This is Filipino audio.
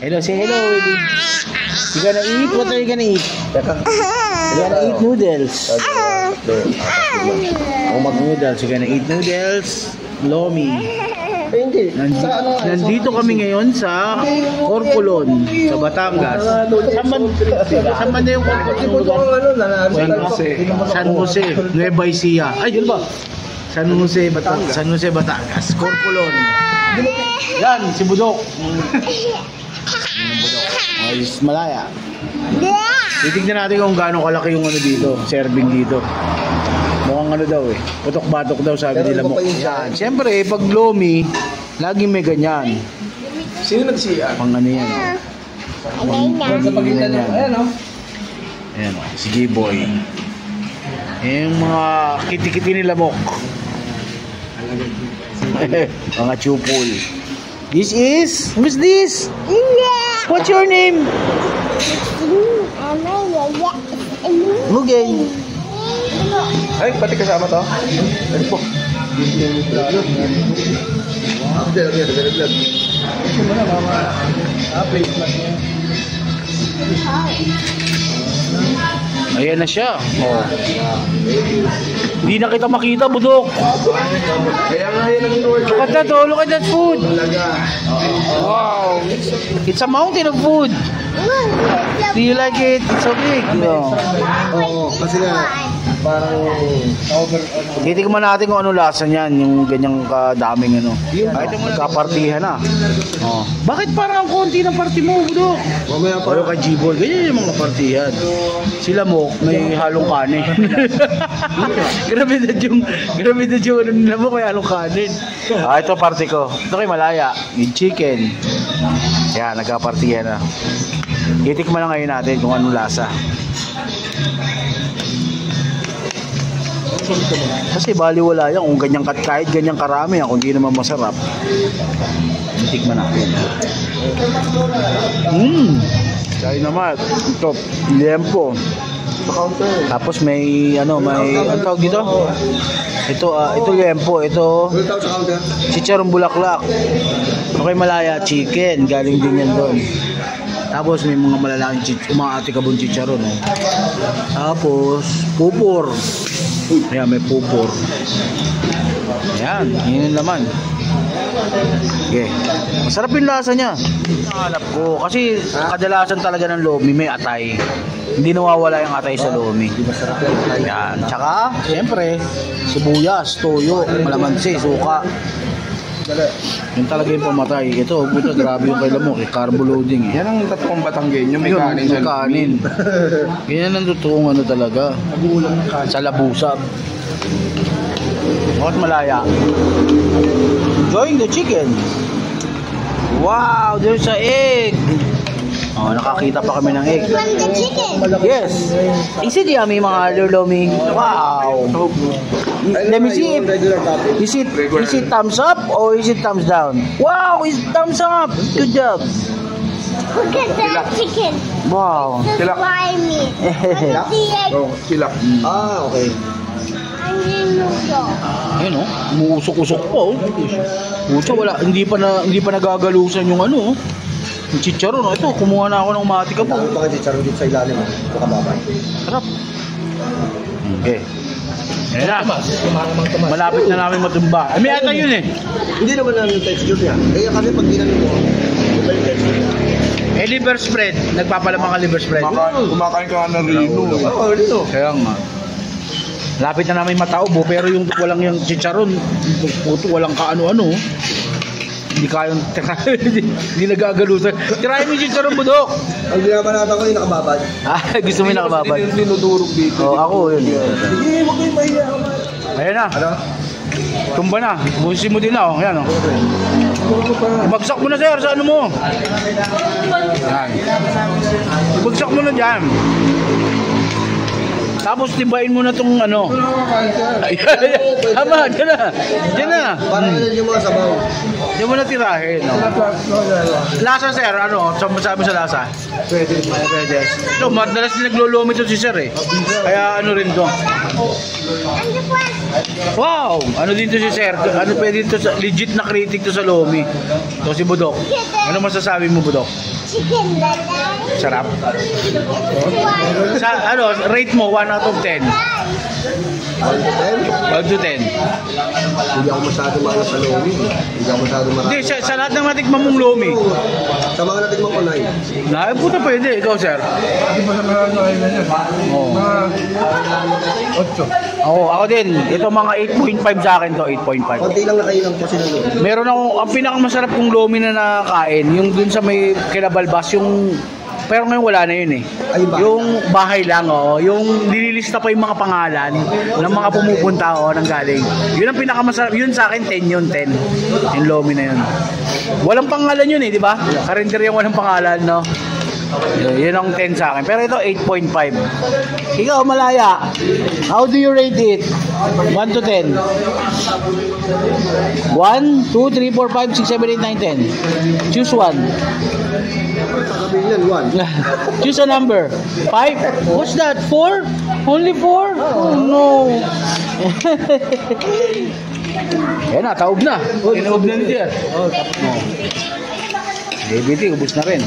Hello, say hello, Willie. You gonna eat? What are you gonna eat? You gonna eat noodles. Mag-noodles. You gonna eat noodles. Lomi. Nandito kami ngayon sa Corcolon, sa Batangas. Saan ba na yung Corcolon? San Jose, Nueva Ecija. Ay, yun ba? San Jose, Batangas. Corcolon. Yan, si Budok. Ayos, malaya. Titignan natin kung gaano kalaki yung ano dito, serving dito. Mukhang ano daw eh, putok-batok daw sabi nila mo. Yan. Siyempre, pag lomi, laging may ganyan. Sino nagsiya? Pang ano yan. Sa pagitan yan. Ayan o. Ayan o, si G-Boy. Yung mga kiti-kiti nila mok. Mga chupol. This is, who's this? What's your name? Mugen. Ay, pati kasama to? Ay po. Ayan na siya. Oh. Hindi na kita makita, Budok. Kaya nga yan ang in-order. Look at that, oh. Look at that food. Wow. It's a mountain of food. Do you like it? It's so big. No. Oo, kasi nga parang over. Titikman natin kung ano lasa niyan, yung ganyang kadaming ano. Kahit magkapartihan na. Oh. Bakit parang ang konti ng party mo, Budok? Mamaya pa. Ayaw ka G-Ball, ganyan yung mga partihan. Sila mo, may halong kanin. Grabe na yung ano nila mo, may halong kanin. Ito party ko. Ito kay Malaya, yung chicken. Yan, nagkapartihan na. Titikman na ngayon natin kung anong lasa. Kasi baliwala yan kung ganyang kahit ganyang karami yan, kung hindi naman masarap. Titikman natin. Kaya naman, ito, liempo. Tapos may ano tawag dito? Ito liempo, ito chicharong bulaklak. Okay, Malaya chicken, galing din yan doon. Tapos may mga malalaking mga atikabong chicharon, eh. Tapos pupur. Ayan, may pupur. Ayan, yun naman. Okay. Masarap yung lasa niya. Nakalap ko. Kasi kadalasan talaga ng lomi may atay. Hindi nawawala yung atay sa lomi. Yan. Tsaka, siyempre, sibuyas, toyo, malamansi, suka. Yun talaga yung pamatay. Ito, puta, grabe yung kailan mo. Carbo loading, eh. Yan ang totoong Batanggenyo, may kanin sa kanin. Ganyan ang totoong ano talaga. Sa labusab. Bakit Malaya? Enjoying the chicken. Wow, there's an egg. Oh, nakakita pa kami ng egg. Yes. Is it yummy, mga lomi? Wow. Let me see if is it thumbs up or is it thumbs down? Wow, it's thumbs up. Good job. Look at that chicken. Wow. Silak. Try me. Look at the egg. Oh, silak. Ah, okay. Ayun oh, umuusok-usok pa oh. Pucha, wala, hindi pa nagagalusan yung ano oh. Yung chicharon oh. Ito, kumuha na ako ng umatika po. Bakit chicharon dito sa ilalim mo? Makababay. Sarap. Okay. Ayan na. Malapit na namin matumba. Ay, may ata yun eh. Hindi naman lang yung texture niya. Eh, kasi pag ginano mo, iba yung texture niya. Eh, liver spread. Nagpapalamang ka liver spread. Kumakain ka ng Rino. Oo, Rino. Kaya nga. Lapit na namin mataubo pero yung walang yung chicharon, walang kaano-ano. Hindi kayang hindi nagagalusan. Tirahin mo yung chicharon, Budok. Ang ginabanata ko yung nakababad. Ah, gusto mo yung nakababad. Hindi dinudurog dito. Oh, ako yun. Sige, huwag kayong mahiya. Ayan na. Ano? Tumba na. Busin mo din na. Oh. Ayan oh. Bagsak mo na sir sa ano mo. Ayan. Bagsak mo na dyan. Tapos timbahin mo na tong ano. Tama, dyan na. Dyan na. Parang yun yung mga sabaw. Dyan mo na tirahin. No? Lasa sir, ano? Sabi sa lasa? Pwede. Pwede. Ito, madalas din naglulumi ito si sir eh. Kaya ano rin to. Wow! Ano din to si sir? Ano pwede to sa legit na critic to sa lomi. Ito si Budok. Ano masasabi mo, Budok? chicken lalay. Sarap. One. Sa ano, rate mo 1 out of 10. 1 to 10. Hindi ako masyado mahal sa lomi. Hindi ako masyado marami. Hindi, sa lahat ng natikman mong lomi. Sa mga natikman ko na yun. Na, puta pwede. Ikaw, sir. Hindi pa sa marami na kayo yan. Oo. Mga 8. Ako din. Ito mga 8.5 sa akin to, 8.5. Konti lang na kayo lang po sila lomi. Meron ako, ang pinakamasarap kong lomi na nakakain, yung dun sa may kinabalbas, yung, pero ngayon wala na yun eh. Ay, bahay Yung bahay lang, yung nililista pa yung mga pangalan ng mga pumupunta, ng galing. Yun ang pinakamasarap, yun sa akin, 10 yun, 10. Yung lomi na yun. Walang pangalan yun eh, di ba? Karinderya walang pangalan, no? Yun ang 10 sa akin. Pero ito, 8.5. Ikaw, Malaya, how do you rate it? 1 to 10. 1, 2, 3, 4, 5, 6, 7, 8, 9, 10. Choose one. Sasabihin yan, 1. Choose a number. 5? What's that? 4? Only 4? Oh no. Yan na, taob na. Tinaob na ni Dear. Oh, tapos mo. DBT, ubus na rin.